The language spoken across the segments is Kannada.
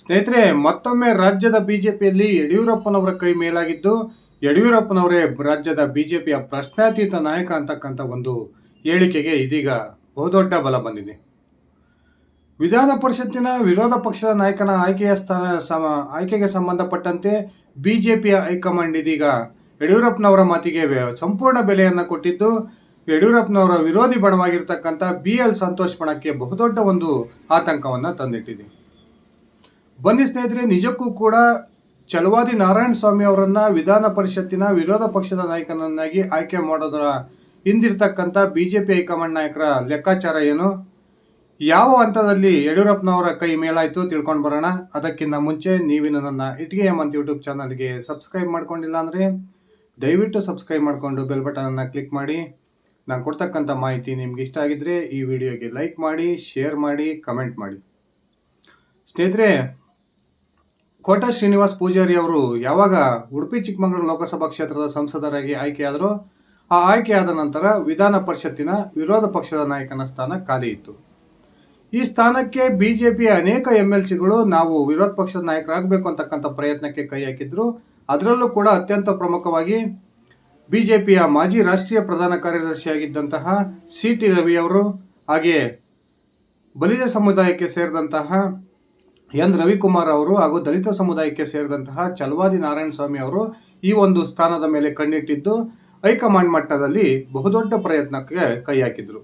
ಸ್ನೇಹಿತರೆ, ಮತ್ತೊಮ್ಮೆ ರಾಜ್ಯದ ಬಿಜೆಪಿಯಲ್ಲಿ ಯಡಿಯೂರಪ್ಪನವರ ಕೈ ಮೇಲಾಗಿದ್ದು, ಯಡಿಯೂರಪ್ಪನವರೇ ರಾಜ್ಯದ ಬಿಜೆಪಿಯ ಪ್ರಶ್ನಾತೀತ ನಾಯಕ ಅಂತಕ್ಕಂಥ ಒಂದು ಹೇಳಿಕೆಗೆ ಇದೀಗ ಬಹುದೊಡ್ಡ ಬಲ ಬಂದಿದೆ. ವಿಧಾನ ಪರಿಷತ್ತಿನ ವಿರೋಧ ಪಕ್ಷದ ನಾಯಕನ ಆಯ್ಕೆಗೆ ಸಂಬಂಧಪಟ್ಟಂತೆ ಬಿಜೆಪಿಯ ಹೈಕಮಾಂಡ್ ಇದೀಗ ಯಡಿಯೂರಪ್ಪನವರ ಮಾತಿಗೆ ಸಂಪೂರ್ಣ ಬೆಲೆಯನ್ನು ಕೊಟ್ಟಿದ್ದು, ಯಡಿಯೂರಪ್ಪನವರ ವಿರೋಧಿ ಬಣವಾಗಿರ್ತಕ್ಕಂಥ BL ಸಂತೋಷ್ ಬಣಕ್ಕೆ ಬಹುದೊಡ್ಡ ಒಂದು ಆತಂಕವನ್ನು ತಂದಿಟ್ಟಿದೆ. ಬನ್ನಿ ಸ್ನೇಹಿತರೆ, ನಿಜಕ್ಕೂ ಕೂಡ ಛಲವಾದಿ ನಾರಾಯಣ ಸ್ವಾಮಿ ಅವರನ್ನ ವಿಧಾನ ಪರಿಷತ್ತಿನ ವಿರೋಧ ಪಕ್ಷದ ನಾಯಕನನ್ನಾಗಿ ಆಯ್ಕೆ ಮಾಡೋದರ ಹಿಂದಿರ್ತಕ್ಕಂಥ ಬಿಜೆಪಿ ಹೈಕಮಾಂಡ್ ನಾಯಕರ ಲೆಕ್ಕಾಚಾರ ಏನು, ಯಾವ ಹಂತದಲ್ಲಿ ಯಡಿಯೂರಪ್ಪನವರ ಕೈ ಮೇಲಾಯಿತು ತಿಳ್ಕೊಂಡು ಬರೋಣ. ಅದಕ್ಕಿಂತ ಮುಂಚೆ ನೀವಿನ್ನು ನನ್ನ ಇಟ್ಗೆ ಹೇಮಂತ್ ಯೂಟ್ಯೂಬ್ ಚಾನಲ್ಗೆ ಸಬ್ಸ್ಕ್ರೈಬ್ ಮಾಡ್ಕೊಂಡಿಲ್ಲ ಅಂದರೆ ದಯವಿಟ್ಟು ಸಬ್ಸ್ಕ್ರೈಬ್ ಮಾಡಿಕೊಂಡು ಬೆಲ್ ಬಟನನ್ನು ಕ್ಲಿಕ್ ಮಾಡಿ. ನಾನು ಕೊಡ್ತಕ್ಕಂಥ ಮಾಹಿತಿ ನಿಮ್ಗೆ ಇಷ್ಟ ಆಗಿದ್ರೆ ಈ ವಿಡಿಯೋಗೆ ಲೈಕ್ ಮಾಡಿ, ಶೇರ್ ಮಾಡಿ, ಕಮೆಂಟ್ ಮಾಡಿ. ಸ್ನೇಹಿತರೆ, ಕೋಟಾ ಶ್ರೀನಿವಾಸ್ ಪೂಜಾರಿ ಅವರು ಯಾವಾಗ ಉಡುಪಿ ಚಿಕ್ಕಮಗಳೂರು ಲೋಕಸಭಾ ಕ್ಷೇತ್ರದ ಸಂಸದರಾಗಿ ಆಯ್ಕೆಯಾದರೂ, ಆ ಆಯ್ಕೆಯಾದ ನಂತರ ವಿಧಾನ ಪರಿಷತ್ತಿನ ವಿರೋಧ ಪಕ್ಷದ ನಾಯಕನ ಸ್ಥಾನ ಖಾಲಿ ಇತ್ತು. ಈ ಸ್ಥಾನಕ್ಕೆ ಬಿಜೆಪಿಯ ಅನೇಕ MLCಗಳು ನಾವು ವಿರೋಧ ಪಕ್ಷದ ನಾಯಕರಾಗಬೇಕು ಅಂತಕ್ಕಂಥ ಪ್ರಯತ್ನಕ್ಕೆ ಕೈ ಹಾಕಿದ್ರು. ಅದರಲ್ಲೂ ಕೂಡ ಅತ್ಯಂತ ಪ್ರಮುಖವಾಗಿ ಬಿಜೆಪಿಯ ಮಾಜಿ ರಾಷ್ಟ್ರೀಯ ಪ್ರಧಾನ ಕಾರ್ಯದರ್ಶಿಯಾಗಿದ್ದಂತಹ CT ರವಿ ಅವರು, ಹಾಗೆಯೇ ಬಲಿಜ ಸಮುದಾಯಕ್ಕೆ ಸೇರಿದಂತಹ N ರವಿಕುಮಾರ್ ಅವರು ಹಾಗೂ ದಲಿತ ಸಮುದಾಯಕ್ಕೆ ಸೇರಿದಂತಹ ಛಲವಾದಿ ನಾರಾಯಣ ಸ್ವಾಮಿ ಅವರು ಈ ಒಂದು ಸ್ಥಾನದ ಮೇಲೆ ಕಣ್ಣಿಟ್ಟಿದ್ದು, ಹೈಕಮಾಂಡ್ ಮಟ್ಟದಲ್ಲಿ ಬಹುದೊಡ್ಡ ಪ್ರಯತ್ನಕ್ಕೆ ಕೈ ಹಾಕಿದ್ರು.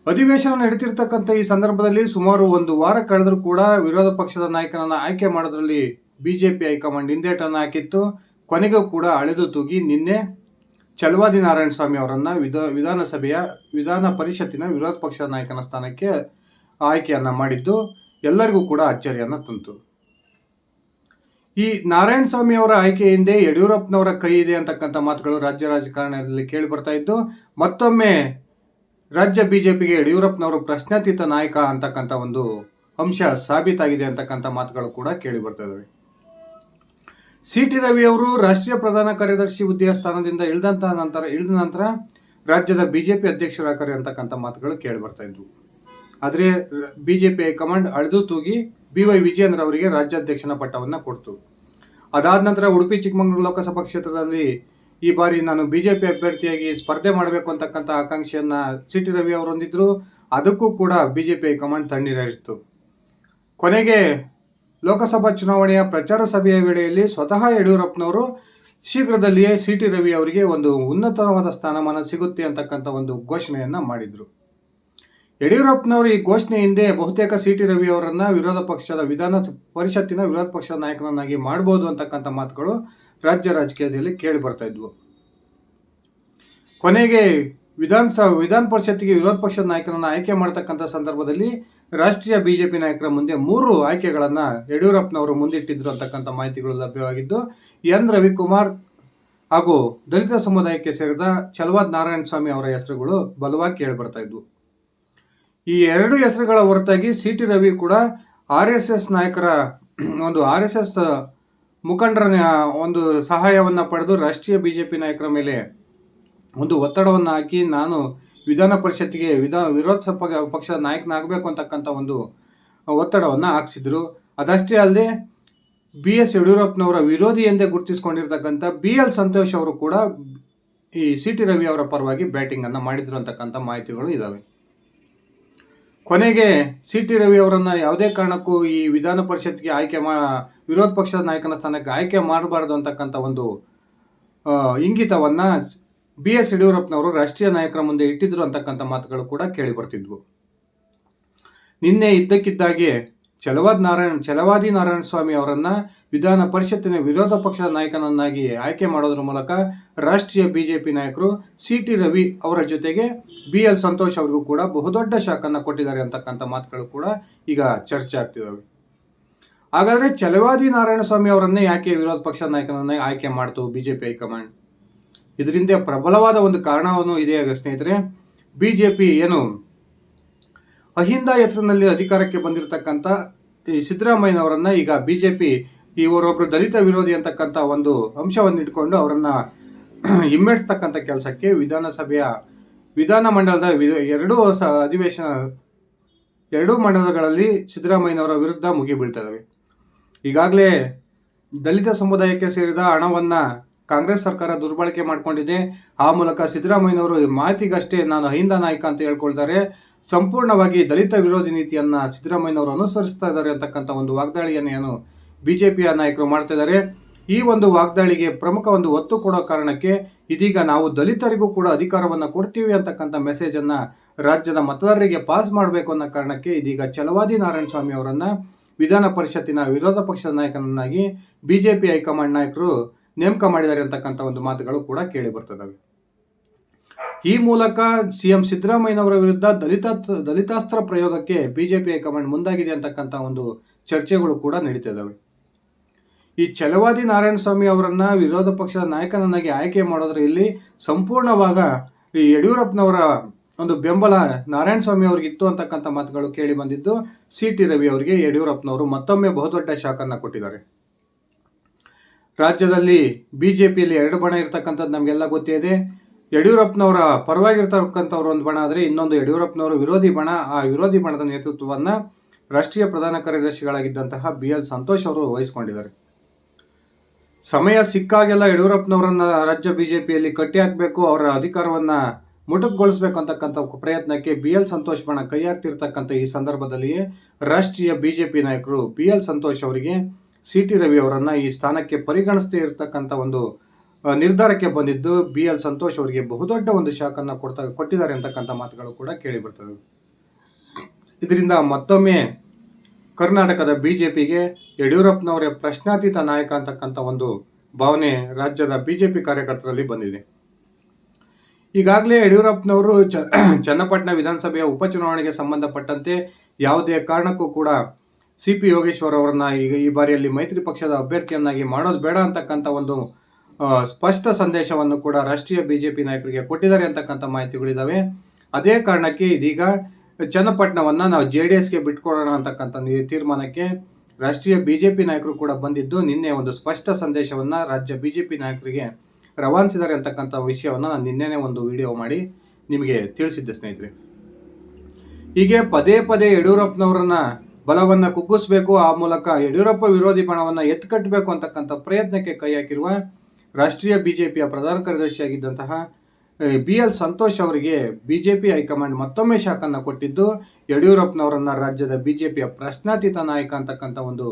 ಅಧಿವೇಶನ ನಡೀತಿರ್ತಕ್ಕಂಥ ಈ ಸಂದರ್ಭದಲ್ಲಿ ಸುಮಾರು ಒಂದು ವಾರ ಕಳೆದರೂ ಕೂಡ ವಿರೋಧ ಪಕ್ಷದ ನಾಯಕನನ್ನ ಆಯ್ಕೆ ಮಾಡೋದ್ರಲ್ಲಿ ಬಿಜೆಪಿ ಹೈಕಮಾಂಡ್ ಹಿಂದೇಟನ್ನು ಹಾಕಿತ್ತು. ಕೊನೆಗೂ ಕೂಡ ಅಳೆದು ತೂಗಿ ನಿನ್ನೆ ಛಲವಾದಿ ನಾರಾಯಣ ಸ್ವಾಮಿ ಅವರನ್ನ ವಿಧಾನ ಪರಿಷತ್ತಿನ ವಿರೋಧ ಪಕ್ಷದ ನಾಯಕನ ಸ್ಥಾನಕ್ಕೆ ಆಯ್ಕೆಯನ್ನ ಮಾಡಿದ್ದು ಎಲ್ಲರಿಗೂ ಕೂಡ ಅಚ್ಚರಿಯನ್ನ ತಂತು. ಈ ನಾರಾಯಣ ಸ್ವಾಮಿ ಅವರ ಆಯ್ಕೆ ಹಿಂದೆ ಯಡಿಯೂರಪ್ಪನವರ ಕೈ ಇದೆ ಅಂತಕ್ಕಂಥ ಮಾತುಗಳು ರಾಜ್ಯ ರಾಜಕಾರಣದಲ್ಲಿ ಕೇಳಿ ಬರ್ತಾ ಇದ್ದು, ಮತ್ತೊಮ್ಮೆ ರಾಜ್ಯ ಬಿಜೆಪಿಗೆ ಯಡಿಯೂರಪ್ಪನವರು ಪ್ರಶ್ನಾತೀತ ನಾಯಕ ಅಂತಕ್ಕಂಥ ಒಂದು ಅಂಶ ಸಾಬೀತಾಗಿದೆ ಅಂತಕ್ಕಂಥ ಮಾತುಗಳು ಕೂಡ ಕೇಳಿ ಬರ್ತಾ ಇದಾವೆ. CT ರವಿ ಅವರು ರಾಷ್ಟ್ರೀಯ ಪ್ರಧಾನ ಕಾರ್ಯದರ್ಶಿ ಹುದ್ದೆಯ ಸ್ಥಾನದಿಂದ ಇಳಿದ ನಂತರ ರಾಜ್ಯದ ಬಿಜೆಪಿ ಅಧ್ಯಕ್ಷರಾಗಲಿ ಅಂತಕ್ಕಂಥ ಮಾತುಗಳು ಕೇಳಿ ಬರ್ತಾ ಇದ್ವು. ಆದರೆ ಬಿಜೆಪಿ ಹೈಕಮಾಂಡ್ ಅಳೆದು ತೂಗಿ BY ವಿಜಯೇಂದ್ರ ಅವರಿಗೆ ರಾಜ್ಯಾಧ್ಯಕ್ಷನ ಪಟ್ಟವನ್ನು ಕೊಡ್ತು. ಅದಾದ ನಂತರ ಉಡುಪಿ ಚಿಕ್ಕಮಗಳೂರು ಲೋಕಸಭಾ ಕ್ಷೇತ್ರದಲ್ಲಿ ಈ ಬಾರಿ ನಾನು ಬಿಜೆಪಿ ಅಭ್ಯರ್ಥಿಯಾಗಿ ಸ್ಪರ್ಧೆ ಮಾಡಬೇಕು ಅಂತಕ್ಕಂಥ ಆಕಾಂಕ್ಷೆಯನ್ನ CT ರವಿ ಅವರು ಹೊಂದಿದ್ರು. ಅದಕ್ಕೂ ಕೂಡ ಬಿಜೆಪಿ ಹೈಕಮಾಂಡ್ ತಣ್ಣೀರೇರಿಸಿತು. ಕೊನೆಗೆ ಲೋಕಸಭಾ ಚುನಾವಣೆಯ ಪ್ರಚಾರ ಸಭೆಯ ವೇಳೆಯಲ್ಲಿ ಸ್ವತಃ ಯಡಿಯೂರಪ್ಪನವರು ಶೀಘ್ರದಲ್ಲಿಯೇ CT ರವಿ ಅವರಿಗೆ ಒಂದು ಉನ್ನತವಾದ ಸ್ಥಾನಮಾನ ಸಿಗುತ್ತೆ ಅಂತಕ್ಕಂಥ ಒಂದು ಘೋಷಣೆಯನ್ನ ಮಾಡಿದ್ರು. ಯಡಿಯೂರಪ್ಪನವರು ಈ ಘೋಷಣೆ ಹಿಂದೆ ಬಹುತೇಕ CT ರವಿ ಅವರನ್ನ ವಿಧಾನ ಪರಿಷತ್ತಿನ ವಿರೋಧ ಪಕ್ಷದ ನಾಯಕನನ್ನಾಗಿ ಮಾಡಬಹುದು ಅಂತಕ್ಕಂಥ ಮಾತುಗಳು ರಾಜ್ಯ ರಾಜಕೀಯದಲ್ಲಿ ಕೇಳಿ ಬರ್ತಾ ಇದ್ವು. ಕೊನೆಗೆ ವಿಧಾನ ಪರಿಷತ್ತಿಗೆ ವಿರೋಧ ಪಕ್ಷದ ನಾಯಕನನ್ನ ಆಯ್ಕೆ ಮಾಡತಕ್ಕಂಥ ಸಂದರ್ಭದಲ್ಲಿ ರಾಷ್ಟ್ರೀಯ ಬಿಜೆಪಿ ನಾಯಕರ ಮುಂದೆ 3 ಆಯ್ಕೆಗಳನ್ನ ಯಡಿಯೂರಪ್ಪನವರು ಮುಂದಿಟ್ಟಿದ್ರು ಅಂತಕ್ಕಂಥ ಮಾಹಿತಿಗಳು ಲಭ್ಯವಾಗಿದ್ದು, N ರವಿಕುಮಾರ್ ಹಾಗೂ ದಲಿತ ಸಮುದಾಯಕ್ಕೆ ಸೇರಿದ ಛಲವಾದಿ ನಾರಾಯಣ ಸ್ವಾಮಿ ಅವರ ಹೆಸರುಗಳು ಬಲವಾಗಿ ಕೇಳಿ ಬರ್ತಾ ಇದ್ವು. ಈ 2 ಹೆಸರುಗಳ ಹೊರತಾಗಿ CT ರವಿ ಕೂಡ RSS ನಾಯಕರ RSS ಮುಖಂಡರ ಒಂದು ಸಹಾಯವನ್ನ ಪಡೆದು ರಾಷ್ಟ್ರೀಯ ಬಿಜೆಪಿ ನಾಯಕರ ಮೇಲೆ ಒಂದು ಒತ್ತಡವನ್ನು ಹಾಕಿ ನಾನು ವಿಧಾನ ಪರಿಷತ್ತಿಗೆ ವಿರೋಧ ಪಕ್ಷದ ನಾಯಕನಾಗಬೇಕು ಅಂತಕ್ಕಂಥ ಒಂದು ಒತ್ತಡವನ್ನು ಹಾಕಿಸಿದ್ರು. ಅದಷ್ಟೇ ಅಲ್ಲದೆ BS ಯಡಿಯೂರಪ್ಪನವರ ವಿರೋಧಿ ಎಂದೇ ಗುರುತಿಸಿಕೊಂಡಿರ್ತಕ್ಕಂಥ BL ಸಂತೋಷ್ ಅವರು ಕೂಡ ಈ CT ರವಿ ಅವರ ಪರವಾಗಿ ಬ್ಯಾಟಿಂಗ್ ಅನ್ನ ಮಾಡಿದ್ರು ಅಂತಕ್ಕಂಥ ಮಾಹಿತಿಗಳು ಇದಾವೆ. ಕೊನೆಗೆ CT ರವಿ ಅವರನ್ನ ಯಾವುದೇ ಕಾರಣಕ್ಕೂ ಈ ವಿಧಾನ ಪರಿಷತ್ಗೆ ವಿರೋಧ ಪಕ್ಷದ ನಾಯಕನ ಸ್ಥಾನಕ್ಕೆ ಆಯ್ಕೆ ಮಾಡಬಾರದು ಅಂತಕ್ಕಂಥ ಒಂದು ಇಂಗಿತವನ್ನ BS ಯಡಿಯೂರಪ್ಪನವರು ರಾಷ್ಟ್ರೀಯ ನಾಯಕರ ಮುಂದೆ ಇಟ್ಟಿದ್ರು ಅಂತಕ್ಕಂಥ ಮಾತುಗಳು ಕೂಡ ಕೇಳಿ ಬರ್ತಿದ್ವು. ನಿನ್ನೆ ಇದ್ದಕ್ಕಿದ್ದಾಗೆ ಛಲವಾದಿ ನಾರಾಯಣ ಸ್ವಾಮಿ ಅವರನ್ನ ವಿಧಾನ ಪರಿಷತ್ತಿನ ವಿರೋಧ ಪಕ್ಷದ ನಾಯಕನನ್ನಾಗಿ ಆಯ್ಕೆ ಮಾಡೋದ್ರ ಮೂಲಕ ರಾಷ್ಟ್ರೀಯ ಬಿಜೆಪಿ ನಾಯಕರು CT ರವಿ ಅವರ ಜೊತೆಗೆ BL ಸಂತೋಷ್ ಅವರಿಗೂ ಕೂಡ ಬಹುದೊಡ್ಡ ಶಾಕನ್ನು ಕೊಟ್ಟಿದ್ದಾರೆ ಅಂತಕ್ಕಂಥ ಮಾತುಗಳು ಕೂಡ ಈಗ ಚರ್ಚೆ ಆಗ್ತಿದ್ದಾವೆ. ಹಾಗಾದ್ರೆ ಛಲವಾದಿ ನಾರಾಯಣ ಸ್ವಾಮಿ ಅವರನ್ನೇ ಯಾಕೆ ವಿರೋಧ ಪಕ್ಷದ ನಾಯಕನನ್ನ ಆಯ್ಕೆ ಮಾಡ್ತು ಬಿಜೆಪಿ ಹೈಕಮಾಂಡ್? ಇದರಿಂದ ಪ್ರಬಲವಾದ ಒಂದು ಕಾರಣವನ್ನು ಇದೆ ಸ್ನೇಹಿತರೆ. ಬಿಜೆಪಿ ಏನು ಅಹಿಂದ ಹೆಸರಿನಲ್ಲಿ ಅಧಿಕಾರಕ್ಕೆ ಬಂದಿರತಕ್ಕಂಥ ಈ ಸಿದ್ದರಾಮಯ್ಯನವರನ್ನ ಈಗ ಬಿಜೆಪಿ ಇವರೊಬ್ಬರು ದಲಿತ ವಿರೋಧಿ ಅಂತಕ್ಕಂಥ ಒಂದು ಅಂಶವನ್ನು ಇಟ್ಕೊಂಡು ಅವರನ್ನ ಹಿಮ್ಮೆಟ್ಟಿಸ್ತಕ್ಕಂಥ ಕೆಲಸಕ್ಕೆ ವಿಧಾನಮಂಡಲದ 2 ಎರಡೂ ಮಂಡಲಗಳಲ್ಲಿ ಸಿದ್ದರಾಮಯ್ಯನವರ ವಿರುದ್ಧ ಮುಗಿಬೀಳ್ತಿದ್ದಾವೆ. ಈಗಾಗಲೇ ದಲಿತ ಸಮುದಾಯಕ್ಕೆ ಸೇರಿದ ಹಣವನ್ನು ಕಾಂಗ್ರೆಸ್ ಸರ್ಕಾರ ದುರ್ಬಳಕೆ ಮಾಡಿಕೊಂಡಿದೆ. ಆ ಮೂಲಕ ಸಿದ್ದರಾಮಯ್ಯನವರು ಮಾತಿಗಷ್ಟೇ ನಾನು ಅಹಿಂದ ನಾಯಕ ಅಂತ ಹೇಳ್ಕೊಳ್ತಾರೆ. ಸಂಪೂರ್ಣವಾಗಿ ದಲಿತ ವಿರೋಧಿ ನೀತಿಯನ್ನು ಸಿದ್ದರಾಮಯ್ಯನವರು ಅನುಸರಿಸ್ತಾ ಇದ್ದಾರೆ ಅಂತಕ್ಕಂಥ ಒಂದು ವಾಗ್ದಾಳಿಯನ್ನು ಏನು ಬಿಜೆಪಿಯ ನಾಯಕರು ಮಾಡ್ತಾ ಇದ್ದಾರೆ. ಈ ಒಂದು ವಾಗ್ದಾಳಿಗೆ ಪ್ರಮುಖ ಒಂದು ಒತ್ತು ಕೊಡೋ ಕಾರಣಕ್ಕೆ ಇದೀಗ ನಾವು ದಲಿತರಿಗೂ ಕೂಡ ಅಧಿಕಾರವನ್ನು ಕೊಡ್ತೀವಿ ಅಂತಕ್ಕಂಥ ಮೆಸೇಜನ್ನು ರಾಜ್ಯದ ಮತದಾರರಿಗೆ ಪಾಸ್ ಮಾಡಬೇಕು ಅನ್ನೋ ಕಾರಣಕ್ಕೆ ಇದೀಗ ಛಲವಾದಿ ನಾರಾಯಣಸ್ವಾಮಿ ಅವರನ್ನು ವಿಧಾನ ಪರಿಷತ್ತಿನ ವಿರೋಧ ಪಕ್ಷದ ನಾಯಕನನ್ನಾಗಿ ಬಿಜೆಪಿ ಹೈಕಮಾಂಡ್ ನಾಯಕರು ನೇಮಕ ಮಾಡಿದ್ದಾರೆ ಅಂತಕ್ಕಂಥ ಒಂದು ಮಾತುಗಳು ಕೂಡ ಕೇಳಿ ಬರ್ತದವೆ. ಈ ಮೂಲಕ ಸಿಎಂ ಸಿದ್ದರಾಮಯ್ಯನವರ ವಿರುದ್ಧ ದಲಿತಾಸ್ತ್ರ ಪ್ರಯೋಗಕ್ಕೆ ಬಿಜೆಪಿ ಹೈಕಮಾಂಡ್ ಮುಂದಾಗಿದೆ ಅಂತಕ್ಕಂಥ ಒಂದು ಚರ್ಚೆಗಳು ಕೂಡ ನಡೀತಿದ್ದಾವೆ. ಈ ಛಲವಾದಿ ನಾರಾಯಣಸ್ವಾಮಿ ಅವರನ್ನ ವಿರೋಧ ಪಕ್ಷದ ನಾಯಕನನ್ನಾಗಿ ಆಯ್ಕೆ ಮಾಡೋದ್ರ ಇಲ್ಲಿ ಸಂಪೂರ್ಣವಾಗ ಈ ಯಡಿಯೂರಪ್ಪನವರ ಒಂದು ಬೆಂಬಲ ನಾರಾಯಣಸ್ವಾಮಿ ಅವ್ರಿಗೆ ಇತ್ತು ಅಂತಕ್ಕಂಥ ಮಾತುಗಳು ಕೇಳಿ ಬಂದಿದ್ದು, ಸಿ.ಟಿ. ರವಿ ಅವರಿಗೆ ಯಡಿಯೂರಪ್ಪನವರು ಮತ್ತೊಮ್ಮೆ ಬಹುದೊಡ್ಡ ಶಾಕನ್ನು ಕೊಟ್ಟಿದ್ದಾರೆ. ರಾಜ್ಯದಲ್ಲಿ ಬಿಜೆಪಿಯಲ್ಲಿ ಎರಡು ಬಣ ಇರ್ತಕ್ಕಂಥದ್ದು ನಮಗೆಲ್ಲ ಗೊತ್ತೇ ಇದೆ. ಯಡಿಯೂರಪ್ಪನವರ ಪರವಾಗಿರ್ತಕ್ಕಂಥವ್ರು ಒಂದು ಬಣ ಆದರೆ ಇನ್ನೊಂದು ಯಡಿಯೂರಪ್ಪನವರು ವಿರೋಧಿ ಬಣ. ಆ ವಿರೋಧಿ ಬಣದ ನೇತೃತ್ವವನ್ನು ರಾಷ್ಟ್ರೀಯ ಪ್ರಧಾನ ಕಾರ್ಯದರ್ಶಿಗಳಾಗಿದ್ದಂತಹ ಬಿ.ಎಲ್. ಸಂತೋಷ್ ಅವರು ವಹಿಸಿಕೊಂಡಿದ್ದಾರೆ. ಸಮಯ ಸಿಕ್ಕಾಗೆಲ್ಲ ಯಡಿಯೂರಪ್ಪನವರನ್ನ ರಾಜ್ಯ ಬಿಜೆಪಿಯಲ್ಲಿ ಕಟ್ಟಿ ಹಾಕಬೇಕು, ಅವರ ಅಧಿಕಾರವನ್ನು ಮುಟುಕುಗೊಳಿಸಬೇಕು ಅಂತಕ್ಕಂಥ ಪ್ರಯತ್ನಕ್ಕೆ ಬಿ.ಎಲ್. ಸಂತೋಷ್ ಬಣ ಕೈ ಹಾಕ್ತಿರ್ತಕ್ಕಂಥ ಈ ಸಂದರ್ಭದಲ್ಲಿಯೇ ರಾಷ್ಟ್ರೀಯ ಬಿಜೆಪಿ ನಾಯಕರು ಬಿ.ಎಲ್. ಸಂತೋಷ್ ಅವರಿಗೆ ಸಿ.ಟಿ. ರವಿ ಅವರನ್ನ ಈ ಸ್ಥಾನಕ್ಕೆ ಪರಿಗಣಿಸದೇ ಇರತಕ್ಕಂಥ ಒಂದು ನಿರ್ಧಾರಕ್ಕೆ ಬಂದಿದ್ದು ಬಿ.ಎಲ್. ಸಂತೋಷ್ ಅವರಿಗೆ ಬಹುದೊಡ್ಡ ಒಂದು ಶಾಕನ್ನು ಕೊಟ್ಟಿದ್ದಾರೆ ಅಂತಕ್ಕಂಥ ಮಾತುಗಳು ಕೂಡ ಕೇಳಿ ಬರ್ತವೆ. ಇದರಿಂದ ಮತ್ತೊಮ್ಮೆ ಕರ್ನಾಟಕದ ಬಿಜೆಪಿಗೆ ಯಡಿಯೂರಪ್ಪನವರೇ ಪ್ರಶ್ನಾತೀತ ನಾಯಕ ಅಂತಕ್ಕಂಥ ಒಂದು ಭಾವನೆ ರಾಜ್ಯದ ಬಿಜೆಪಿ ಕಾರ್ಯಕರ್ತರಲ್ಲಿ ಬಂದಿದೆ. ಈಗಾಗಲೇ ಯಡಿಯೂರಪ್ಪನವರು ಚನ್ನಪಟ್ಟಣ ವಿಧಾನಸಭೆಯ ಉಪಚುನಾವಣೆಗೆ ಸಂಬಂಧಪಟ್ಟಂತೆ ಯಾವುದೇ ಕಾರಣಕ್ಕೂ ಕೂಡ ಸಿ.ಪಿ. ಯೋಗೇಶ್ವರ್ ಅವರನ್ನ ಈ ಬಾರಿಯಲ್ಲಿ ಮೈತ್ರಿ ಪಕ್ಷದ ಅಭ್ಯರ್ಥಿಯನ್ನಾಗಿ ಮಾಡೋದು ಬೇಡ ಅಂತಕ್ಕಂಥ ಒಂದು ಸ್ಪಷ್ಟ ಸಂದೇಶವನ್ನು ಕೂಡ ರಾಷ್ಟ್ರೀಯ ಬಿಜೆಪಿ ನಾಯಕರಿಗೆ ಕೊಟ್ಟಿದ್ದಾರೆ ಅಂತಕ್ಕಂಥ ಮಾಹಿತಿಗಳಿದ್ದಾವೆ. ಅದೇ ಕಾರಣಕ್ಕೆ ಇದೀಗ ಚನ್ನಪಟ್ಟಣವನ್ನು ನಾವು JDSಗೆ ಬಿಟ್ಕೊಡೋಣ ಅಂತಕ್ಕಂಥ ತೀರ್ಮಾನಕ್ಕೆ ರಾಷ್ಟ್ರೀಯ ಬಿಜೆಪಿ ನಾಯಕರು ಕೂಡ ಬಂದಿದ್ದು, ನಿನ್ನೆ ಒಂದು ಸ್ಪಷ್ಟ ಸಂದೇಶವನ್ನು ರಾಜ್ಯ ಬಿಜೆಪಿ ನಾಯಕರಿಗೆ ರವಾನಿಸಿದ್ದಾರೆ ಅಂತಕ್ಕಂಥ ವಿಷಯವನ್ನು ನಾನು ನಿನ್ನೆನೇ ಒಂದು ವಿಡಿಯೋ ಮಾಡಿ ನಿಮಗೆ ತಿಳಿಸಿದ್ದೆ ಸ್ನೇಹಿತರೆ. ಹೀಗೆ ಪದೇ ಪದೇ ಯಡಿಯೂರಪ್ಪನವರನ್ನ ಬಲವನ್ನು ಕುಗ್ಗಿಸಬೇಕು, ಆ ಮೂಲಕ ಯಡಿಯೂರಪ್ಪ ವಿರೋಧಿ ಬಣವನ್ನು ಎತ್ತುಕಟ್ಟಬೇಕು ಅಂತಕ್ಕಂಥ ಪ್ರಯತ್ನಕ್ಕೆ ಕೈ ಹಾಕಿರುವ ರಾಷ್ಟ್ರೀಯ ಬಿಜೆಪಿಯ ಪ್ರಧಾನ ಕಾರ್ಯದರ್ಶಿಯಾಗಿದ್ದಂತಹ ಬಿ.ಎಲ್. ಸಂತೋಷ್ ಅವರಿಗೆ ಬಿಜೆಪಿ ಹೈಕಮಾಂಡ್ ಮತ್ತೊಮ್ಮೆ ಶಾಕನ್ನು ಕೊಟ್ಟಿದ್ದು, ಯಡಿಯೂರಪ್ಪನವರನ್ನ ರಾಜ್ಯದ ಬಿಜೆಪಿಯ ಪ್ರಶ್ನಾತೀತ ನಾಯಕ ಅಂತಕ್ಕಂಥ ಒಂದು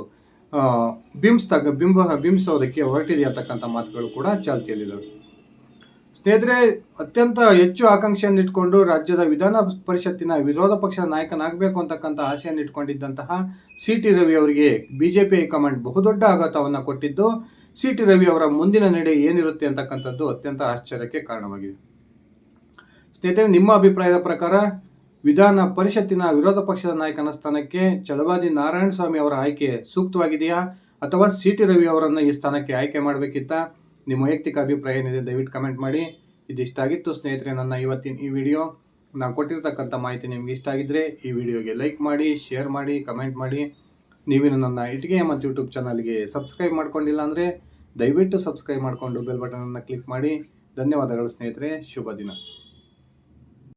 ಬಿಂಬಿಸೋದಕ್ಕೆ ಹೊರಟಿದೆ ಅಂತಕ್ಕಂಥ ಮಾತುಗಳು ಕೂಡ ಚಾಲ್ತಿಯಲ್ಲಿದ್ದಾವೆ. ಸ್ನೇಹಿತರೆ, ಅತ್ಯಂತ ಹೆಚ್ಚು ಆಕಾಂಕ್ಷೆಯನ್ನು ಇಟ್ಕೊಂಡು ರಾಜ್ಯದ ವಿಧಾನ ಪರಿಷತ್ತಿನ ವಿರೋಧ ಪಕ್ಷದ ನಾಯಕನಾಗಬೇಕು ಅಂತಕ್ಕಂಥ ಆಸೆಯನ್ನು ಇಟ್ಕೊಂಡಿದ್ದಂತಹ ಸಿ.ಟಿ. ರವಿ ಅವರಿಗೆ ಬಿಜೆಪಿ ಹೈಕಮಾಂಡ್ ಬಹುದೊಡ್ಡ ಆಘಾತವನ್ನು ಕೊಟ್ಟಿದ್ದು, ಸಿ.ಟಿ. ರವಿ ಅವರ ಮುಂದಿನ ನಡೆ ಏನಿರುತ್ತೆ ಅಂತಕ್ಕಂಥದ್ದು ಅತ್ಯಂತ ಆಶ್ಚರ್ಯಕ್ಕೆ ಕಾರಣವಾಗಿದೆ. ಸ್ನೇಹಿತರೆ, ನಿಮ್ಮ ಅಭಿಪ್ರಾಯದ ಪ್ರಕಾರ ವಿಧಾನ ಪರಿಷತ್ತಿನ ವಿರೋಧ ಪಕ್ಷದ ನಾಯಕನ ಸ್ಥಾನಕ್ಕೆ ಛಲವಾದಿ ನಾರಾಯಣಸ್ವಾಮಿ ಅವರ ಆಯ್ಕೆ ಸೂಕ್ತವಾಗಿದೆಯಾ ಅಥವಾ ಸಿ.ಟಿ. ರವಿ ಅವರನ್ನು ಈ ಸ್ಥಾನಕ್ಕೆ ಆಯ್ಕೆ ಮಾಡಬೇಕಿತ್ತಾ? ನಿಮ್ಮ ವೈಯಕ್ತಿಕ ಅಭಿಪ್ರಾಯ ಏನಿದೆ ದಯವಿಟ್ಟು ಕಮೆಂಟ್ ಮಾಡಿ. ಇದಿಷ್ಟ ಆಗಿತ್ತು ಸ್ನೇಹಿತರೆ ನನ್ನ ಇವತ್ತಿನ ಈ ವಿಡಿಯೋ. ನಾನು ಕೊಟ್ಟಿರ್ತಕ್ಕಂಥ ಮಾಹಿತಿ ನಿಮ್ಗೆ ಇಷ್ಟ ಆಗಿದ್ದರೆ ಈ ವಿಡಿಯೋಗೆ ಲೈಕ್ ಮಾಡಿ, ಶೇರ್ ಮಾಡಿ, ಕಮೆಂಟ್ ಮಾಡಿ. ನೀವೇನು ನನ್ನ ಇಟಿಗೆ ಮತ್ತು ಯೂಟ್ಯೂಬ್ ಚಾನಲ್ಗೆ ಸಬ್ಸ್ಕ್ರೈಬ್ ಮಾಡ್ಕೊಂಡಿಲ್ಲ ಅಂದರೆ ದಯವಿಟ್ಟು ಸಬ್ಸ್ಕ್ರೈಬ್ ಮಾಡಿಕೊಂಡು ಬೆಲ್ ಬಟನನ್ನು ಕ್ಲಿಕ್ ಮಾಡಿ. ಧನ್ಯವಾದಗಳು ಸ್ನೇಹಿತರೆ, ಶುಭ ದಿನ.